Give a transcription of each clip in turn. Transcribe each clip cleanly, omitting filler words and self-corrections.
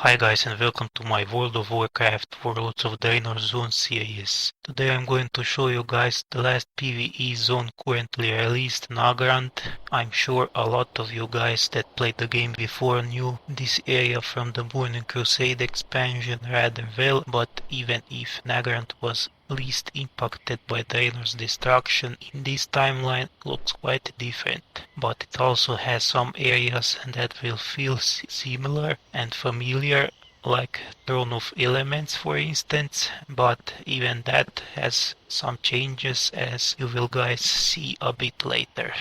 Hi guys and welcome to my World of Warcraft Warlords of Draenor zone series. Today I'm going to show you guys the last PvE zone currently released, Nagrand. I'm sure a lot of you guys that played the game before knew this area from the Burning Crusade expansion rather well, but even if Nagrand was least impacted by Draenor's destruction, in this timeline looks quite different. But it also has some areas that will feel similar and familiar, like Throne of Elements for instance, but even that has some changes, as you will guys see a bit later.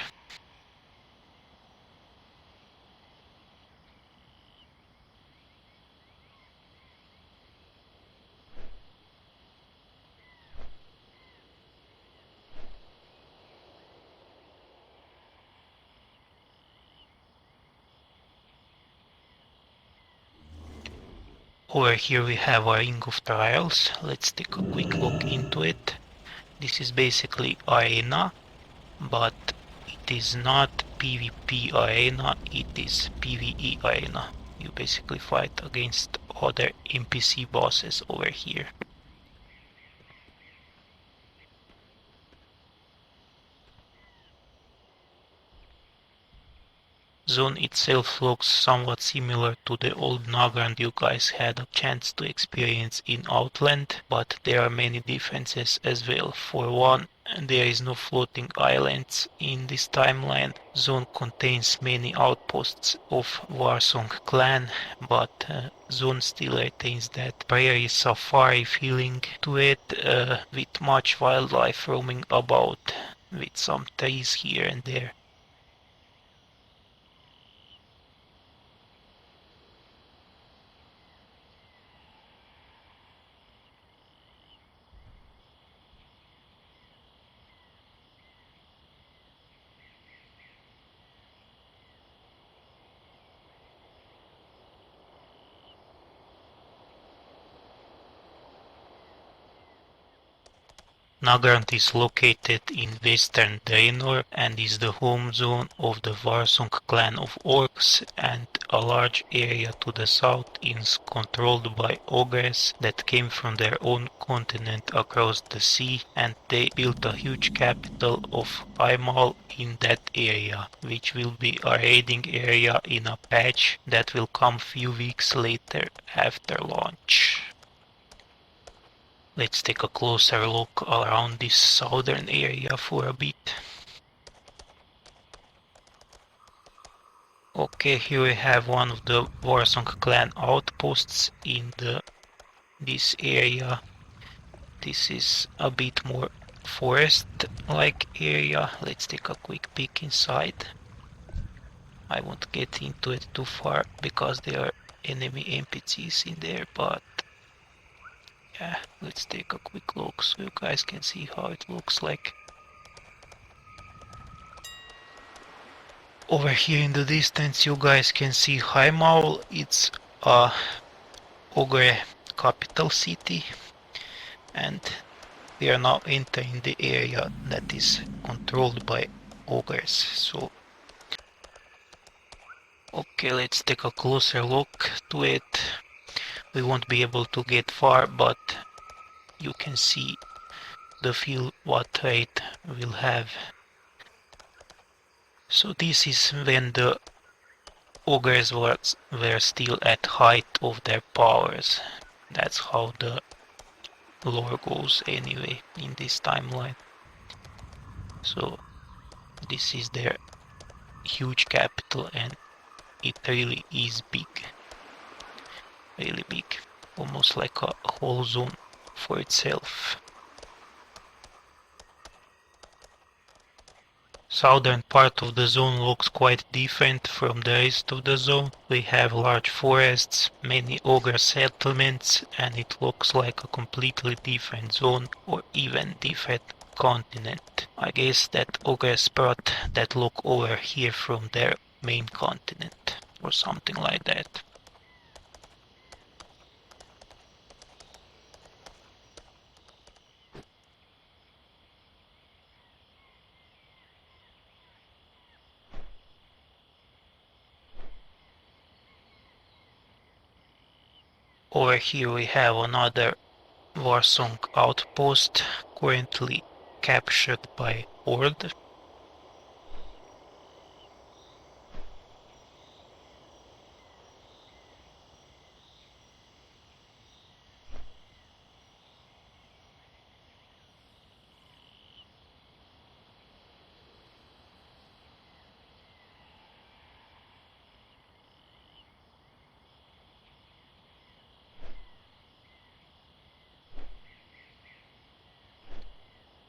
Over here we have a Ring of Trials. Let's take a quick look into it. This is basically arena, but it is not PvP arena, it is PvE arena. You basically fight against other NPC bosses over here. Zone itself looks somewhat similar to the old Nagrand you guys had a chance to experience in Outland, but there are many differences as well. For one, there is no floating islands in this timeline. Zone contains many outposts of Warsong clan, but Zone still retains that prairie safari feeling to it, with much wildlife roaming about, with some trees here and there. Nagrand is located in western Draenor and is the home zone of the Warsong clan of orcs, and a large area to the south is controlled by ogres that came from their own continent across the sea, and they built a huge capital of Aimal in that area, which will be a raiding area in a patch that will come few weeks later after launch. Let's take a closer look around this southern area for a bit. Okay, here we have one of the Warsong clan outposts in this area. This is a bit more forest-like area. Let's take a quick peek inside. I won't get into it too far because there are enemy NPCs in there, but yeah, let's take a quick look so you guys can see how it looks like. Over here in the distance you guys can see Heimal. It's a ogre capital city, and we are now entering the area that is controlled by ogres. So okay, let's take a closer look to it. We won't be able to get far, but you can see the field what trait will have. So this is when the ogres were still at height of their powers. That's how the lore goes anyway in this timeline. So this is their huge capital, and it really is big. Really big. Almost like a whole zone for itself. Southern part of the zone looks quite different from the rest of the zone. We have large forests, many ogre settlements, and it looks like a completely different zone, or even different continent. I guess that ogres brought that look over here from their main continent, or something like that. Over here we have another Warsong outpost, currently captured by Horde.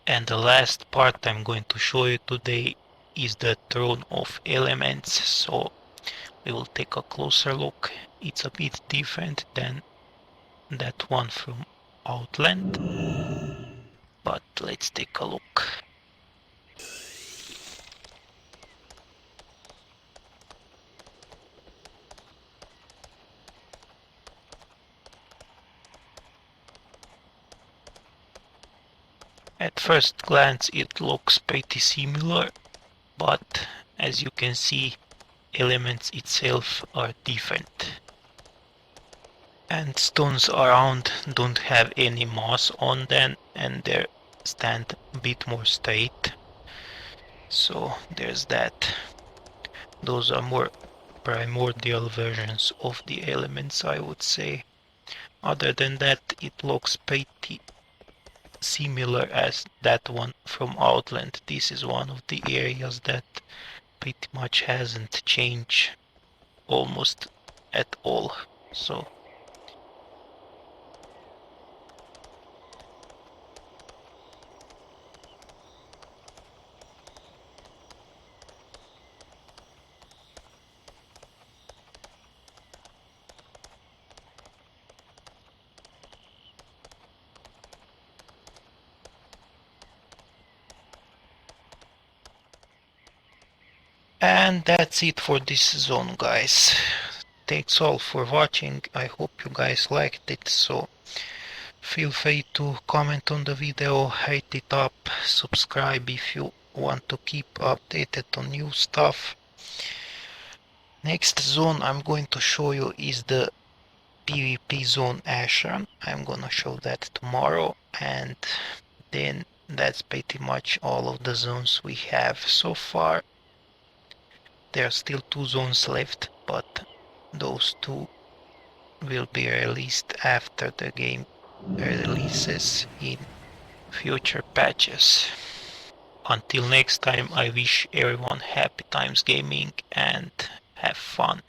And the last part I'm going to show you today is the Throne of Elements, so we will take a closer look. It's a bit different than that one from Outland, but let's take a look. At first glance it looks pretty similar, but as you can see, elements itself are different. And stones around don't have any moss on them, and they stand a bit more straight. So there's that. Those are more primordial versions of the elements, I would say. Other than that, it looks pretty similar as that one from Outland. This is one of the areas that pretty much hasn't changed almost at all. So and that's it for this zone, guys. Thanks all for watching. I hope you guys liked it, so feel free to comment on the video, rate it up, subscribe if you want to keep updated on new stuff. Next zone I'm going to show you is the PvP zone Asher. I'm gonna show that tomorrow, and then that's pretty much all of the zones we have so far. There are still 2 zones left, but those 2 will be released after the game releases in future patches. Until next time, I wish everyone happy times gaming and have fun.